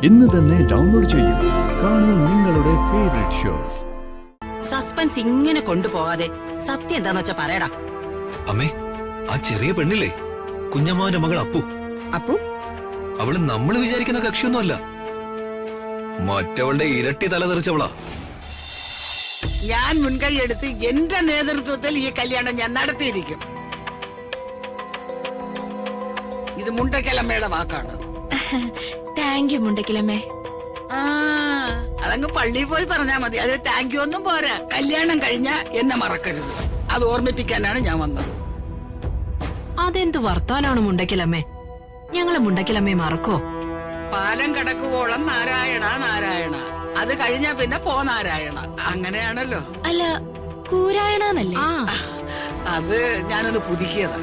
ഇന്ന് തന്നെ ഡൗൺലോഡ് ചെയ്യൂ. കാണൂ നിങ്ങളുടെ ഫേവറേറ്റ് ഷോസ്. സസ്പെൻസ് ഇങ്ങനെ കൊണ്ടുപോകാതെ സത്യം എന്താന്ന് വെച്ചാ പറയടാ. അമ്മേ, ആ ചെറിയ പെണ്ണില്ലേ, കുഞ്ഞമ്മാവന്റെ മകൾ അപ്പു. അപ്പു അവള് നമ്മൾ വിചാരിക്കുന്ന കക്ഷിയൊന്നുമല്ല. മറ്റവളുടെ ഇരട്ടി തലതെറിച്ചവളാ. ഞാൻ മുൻകൈ എടുത്ത് എന്റെ നേതൃത്വത്തിൽ ഈ കല്യാണം ഞാൻ നടത്തിയിരിക്കും. ഇത് മുണ്ടക്കലമ്മയുടെ വാക്കാണ്. താങ്ക് യു മുണ്ടക്കലമ്മേ. അതങ്ങ് പള്ളിയിൽ പോയി പറഞ്ഞാ മതി. അതിൽ താങ്ക് യു ഒന്നും പോരാ. കല്യാണം കഴിഞ്ഞാ എന്നെ മറക്കരുത്. അത് ഓർമ്മിപ്പിക്കാനാണ് ഞാൻ വന്നത്. അതെന്ത് വർത്താനാണ് മുണ്ടക്കലമ്മേ? ഞങ്ങളെ മുണ്ടക്കലമ്മയെ മറക്കോ? പാലം കടക്കുവോളം നാരായണ നാരായണ, അത് കഴിഞ്ഞാ പിന്നെ പോ നാരായണ, അങ്ങനെയാണല്ലോ. അല്ല, കൂരായണന്നല്ലേ? അത് ഞാനത് പുതുക്കിയതാ.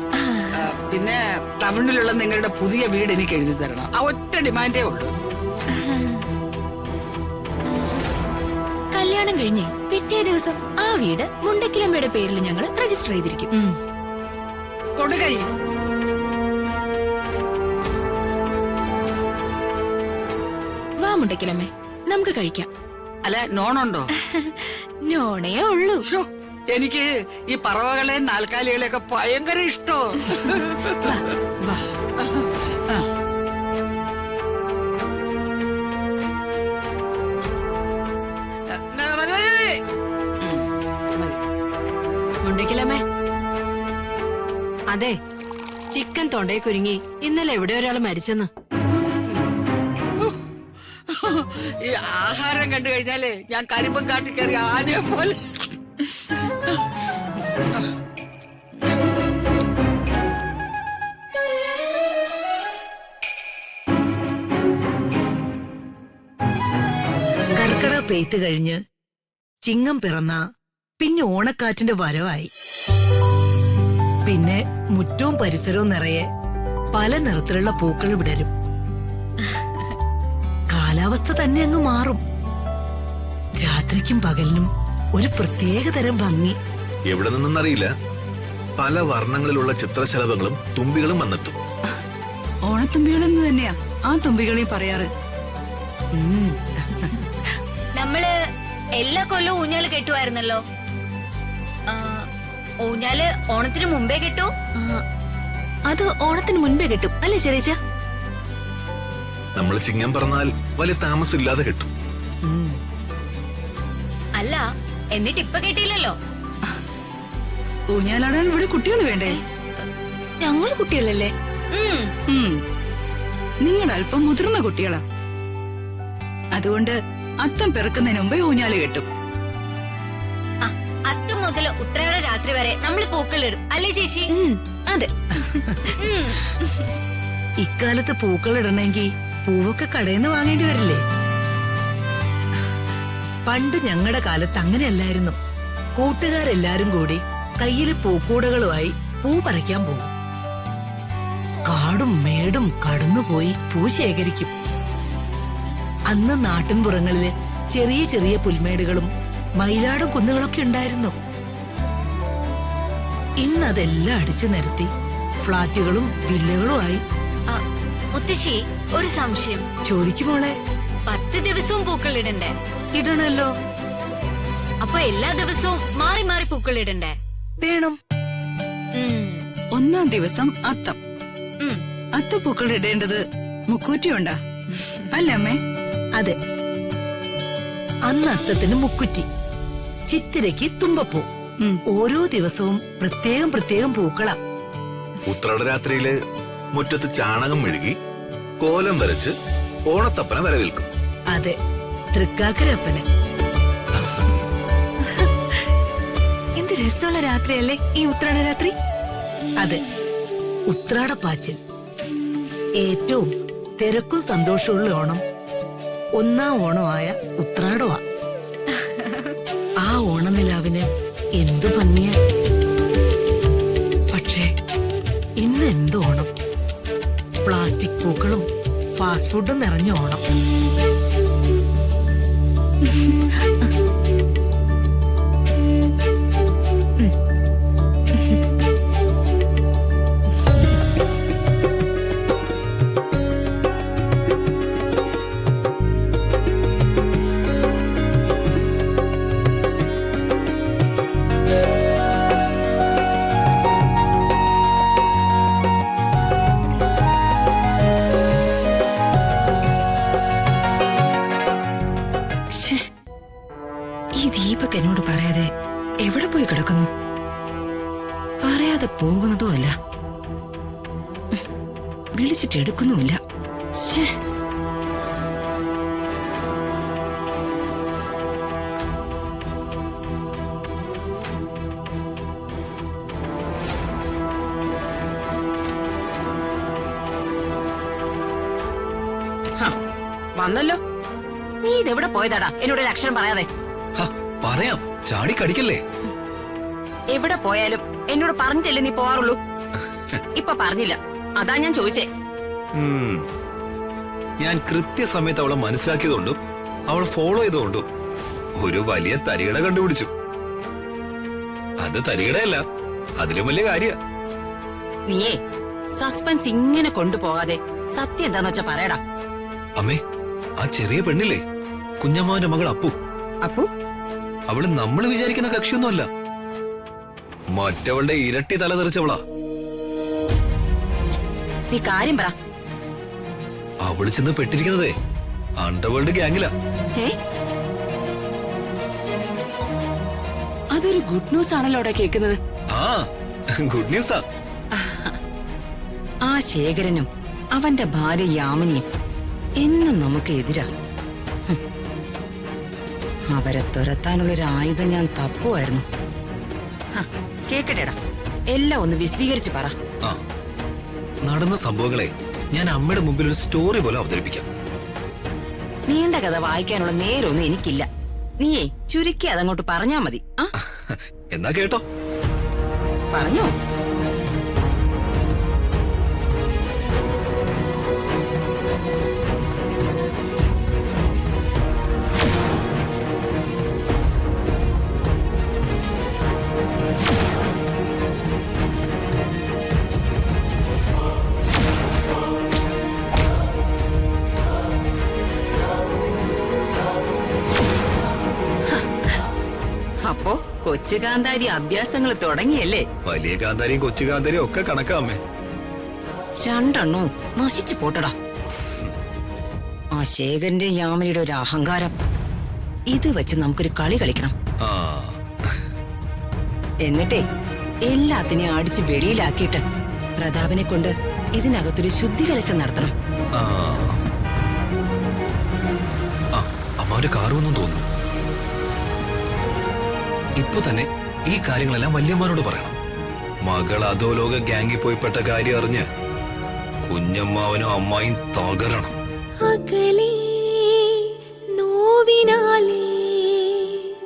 പിന്നെ തമിഴിലുള്ള നിങ്ങളുടെ പുതിയ വീട് എനിക്ക് എഴുതി തരണം. ആ ഒറ്റ ഡിമാൻഡേ ഉള്ളൂ. കല്യാണം കഴിഞ്ഞേ പിറ്റേ ദിവസം ആ വീട് മുണ്ടക്കിലമ്മയുടെ പേരിൽ ഞങ്ങൾ രജിസ്റ്റർ ചെയ്തിരിക്കും. കൊടുകൈ. വാ മുണ്ടക്കിലമ്മേ, നമുക്ക് കഴിക്കാം. അല്ല, നോണുണ്ടോ? നോണേ ഉള്ളൂ. എനിക്ക് ഈ പറവകളെയും നാൽക്കാലികളെയൊക്കെ ഭയങ്കര ഇഷ്ടോ. മുണ്ടക്കിലമ്മേ, അതെ, ചിക്കൻ തൊണ്ടയെ കുരുങ്ങി ഇന്നലെ എവിടെ ഒരാൾ മരിച്ചെന്ന്. ഈ ആഹാരം കണ്ടു കഴിഞ്ഞാലേ ഞാൻ കരിമ്പം കാട്ടി കയറി ആനയെ പോലെ. കർക്കിടക പെയ്ത്ത് കഴിഞ്ഞ് ചിങ്ങം പിറന്ന പിന്നെ ഓണക്കാറ്റിന്റെ വരവായി. പിന്നെ മുറ്റവും പരിസരവും നിറയെ പല നിറത്തിലുള്ള പൂക്കൾ വിടരും. കാലാവസ്ഥ തന്നെ അങ്ങ് മാറും. രാത്രിക്കും പകലിനും ഒരു പ്രത്യേക തരം ഭംഗി. എവിടെ നിന്നറിയില്ല, പല വർണ്ണങ്ങളിലുള്ള ചിത്രശലഭങ്ങളും തുമ്പികളും വന്നെത്തും. ഓണത്തുമ്പികളെന്ന് തന്നെയാ ആ തുമ്പികളെയും പറയാറ്. നമ്മള് എല്ലാ കൊല്ലവും ഊഞ്ഞാല് കെട്ടുമായിരുന്നല്ലോ. ഊഞ്ഞാല് ഓണത്തിന് മുമ്പേ കെട്ടു. അത് ഓണത്തിന് മുൻപേ കിട്ടും അല്ലേ ചെറിയ? നമ്മൾ ചിങ്ങം പറഞ്ഞാൽ വലിയ താമസമില്ലാതെ കിട്ടും. അല്ല, എന്നിട്ട് ഇപ്പൊ കെട്ടിയില്ലല്ലോ. ഊഞ്ഞാലാടാൻ ഇവിടെ കുട്ടികൾ വേണ്ടേ? ഞങ്ങള് കുട്ടികളല്ലേ? നിങ്ങൾ അല്പം മുതിർന്ന കുട്ടികളാ. അതുകൊണ്ട് അത്തം പിറക്കുന്നതിന് മുമ്പേ ഊഞ്ഞാല് കെട്ടും. അത്തം മുതൽ ഉത്രാട രാത്രി വരെ നമ്മൾ പൂക്കളിടും അല്ലേ ചേച്ചി? അതെ. ഇക്കാലത്ത് പൂക്കൾ ഇടണമെങ്കിൽ പൂവൊക്കെ കടയിൽ നിന്ന് വാങ്ങേണ്ടി വരില്ലേ? പണ്ട് ഞങ്ങളുടെ കാലത്ത് അങ്ങനെയല്ലായിരുന്നു. കൂട്ടുകാരെല്ലാരും കൂടി കയ്യില് പൂക്കൂടകളുമായി പൂ പറിക്കാൻ പോകും. കാടും മേടും കടന്നുപോയി പൂ ശേഖരിക്കും. അന്ന് നാട്ടിൻപുറങ്ങളില് ചെറിയ ചെറിയ പുൽമേടുകളും മയിലാടും കുന്നുകളൊക്കെ ഉണ്ടായിരുന്നു. ഇന്നതെല്ലാം അടിച്ചു നിരത്തി ഫ്ളാറ്റുകളും വില്ലകളുമായി. മുത്തശ്ശി, ഒരു സംശയം ചോദിക്കുമോളെ. 10 ദിവസവും പൂക്കൾ ഇടണ്ടേ? ഇടണല്ലോ. അപ്പൊ എല്ലാ ദിവസവും മാറി മാറി പൂക്കൾ ഇടണ്ടേ? വേണം. ഒന്നാം ദിവസം അത്തം. അത്തപ്പൂക്കൾ ഇടേണ്ടത് മുക്കൂറ്റിയുണ്ടാ അല്ലമ്മേ? അതെ, അന്ന് അത്തത്തിന് മുക്കുറ്റി, ചിത്തിരയ്ക്ക് തുമ്പപ്പൂ. ഓരോ ദിവസവും പ്രത്യേകം പ്രത്യേകം പൂക്കളാ. ഉത്രാടരാത്രിയില് മുറ്റത്ത് ചാണകം മെഴുകി കോലം വരച്ച് ഓണത്തപ്പനെ വരവേൽക്കും. അതെ, തൃക്കാക്കരപ്പനെ. എന്ത് രസമുള്ള രാത്രിയല്ലേ ഈ ഉത്രാട രാത്രി. അതെ, ഉത്രാടപ്പാച്ചിൽ. ഏറ്റവും തിരക്കും സന്തോഷമുള്ള ഓണം ഒന്നാം ഓണമായ ഉത്രാടമാ. ആ ഓണനിലാവിന് എന്തു ഭംഗിയാ. പക്ഷേ ഇന്ന് എന്ത് ഓണം? പ്ലാസ്റ്റിക് പൂക്കളും ഫാസ്റ്റ് ഫുഡും നിറഞ്ഞ ഓണം. ദീപക് എന്നോട് പറയാതെ എവിടെ പോയി കിടക്കുന്നു? പറയാതെ പോകുന്നതുമല്ല, വിളിച്ചിട്ട് എടുക്കുന്നുമില്ല. ശ്ശേ. ഹ, വന്നല്ലോ. നീ ഇതെവിടെ പോയതാടാ? എന്നോട് ഒരു അക്ഷരം പറയാതെ. ഹ, പറയാം, ചാടിക്കടിക്കല്ലേ. എവിടെ പോയാലും എന്നോട് പറഞ്ഞിട്ടല്ലേ നീ പോവാറുള്ളൂ. ഇപ്പൊ പറഞ്ഞില്ല, അതാ ഞാൻ ചോദിച്ചേ. ഞാൻ കൃത്യസമയത്ത് അവളെ മനസ്സിലാക്കിയതുകൊണ്ടും അവളെ ഫോളോ ചെയ്തുകൊണ്ടും ഒരു വലിയ തരികിട കണ്ടുപിടിച്ചു. അത് തരികിടയല്ല, അതിലും വലിയ കാര്യ. നീയേ സസ്പെൻസ് ഇങ്ങനെ കൊണ്ടുപോകാതെ സത്യം എന്താന്ന് വെച്ചാ പറയടാ. അമ്മേ, ആ ചെറിയ പെണ്ണില്ലേ, കുഞ്ഞമ്മാവന്റെ മകൾ അപ്പു. അപ്പു? അവള് നമ്മള് വിചാരിക്കുന്ന കക്ഷിയൊന്നുമല്ല. മറ്റവളുടെ ഇരട്ടി തല തെറിച്ചവളാ. നീ കാര്യം പറ. അവള് ചെന്ന് പെട്ടിരിക്കുന്നതേ അണ്ടർവേൾഡ് ഗ്യാങ്ങിലാ. ഏ? അതൊരു ഗുഡ് ന്യൂസ് ആണല്ലോടെ കേൾക്കുന്നത്. ആ, ഗുഡ് ന്യൂസാ. ആ ശേഖരനും അവന്റെ ഭാര്യ യാമിനിയും എന്നും നമുക്ക് എതിരാ. അവരെ തുരത്താനുള്ളൊരു ആയുധം ഞാൻ തപ്പുമായിരുന്നു. കേക്കട്ടെടാ, എല്ലാം ഒന്ന് വിശദീകരിച്ച് പറ. ആ, നടന്ന സംഭവങ്ങളെ ഞാൻ അമ്മയുടെ മുമ്പിൽ ഒരു സ്റ്റോറി പോലെ അവതരിപ്പിക്കാം. നീണ്ട കഥ വായിക്കാനുള്ള നേരമൊന്നും എനിക്കില്ല. നീയേ ചുരുക്കി അതങ്ങോട്ട് പറഞ്ഞാ മതി. ആ, എന്നാ കേട്ടോ. പറഞ്ഞോ. അപ്പോ കൊച്ചു കാന്താരി അഭ്യാസങ്ങൾ തുടങ്ങിയല്ലേ? വലിയ കാന്താരിയും കൊച്ചു കാന്താരിയും ഒക്കെ കണക്കാമേ. രണ്ടെണ്ണോ നശിച്ചു പോട്ടടാ. ആ ശേഖരന്റെ യാമിനിയുടെ ഒരു അഹങ്കാരം, ഇത് വെച്ച് നമുക്കൊരു കളി കളിക്കണം. ആ, എന്നിട്ടേ എല്ലാത്തിനെയും അടിച്ച് വെളിയിലാക്കിയിട്ട് പ്രതാപനെ കൊണ്ട് ഇതിനകത്തൊരു ശുദ്ധികലശം നടത്തണം. ആ, അമ്മാവന്റെ കാറ് വന്നും തോന്നുന്നു. ഇപ്പൊ തന്നെ ഈ കാര്യങ്ങളെല്ലാം വല്യമ്മാനോട് പറയണം. മകൾ അധോലോക ഗ്യാങ്ങിൽ പോയി പെട്ട കാര്യം അറിഞ്ഞ് കുഞ്ഞമ്മാവനും അമ്മായും തകരണം. അകലേ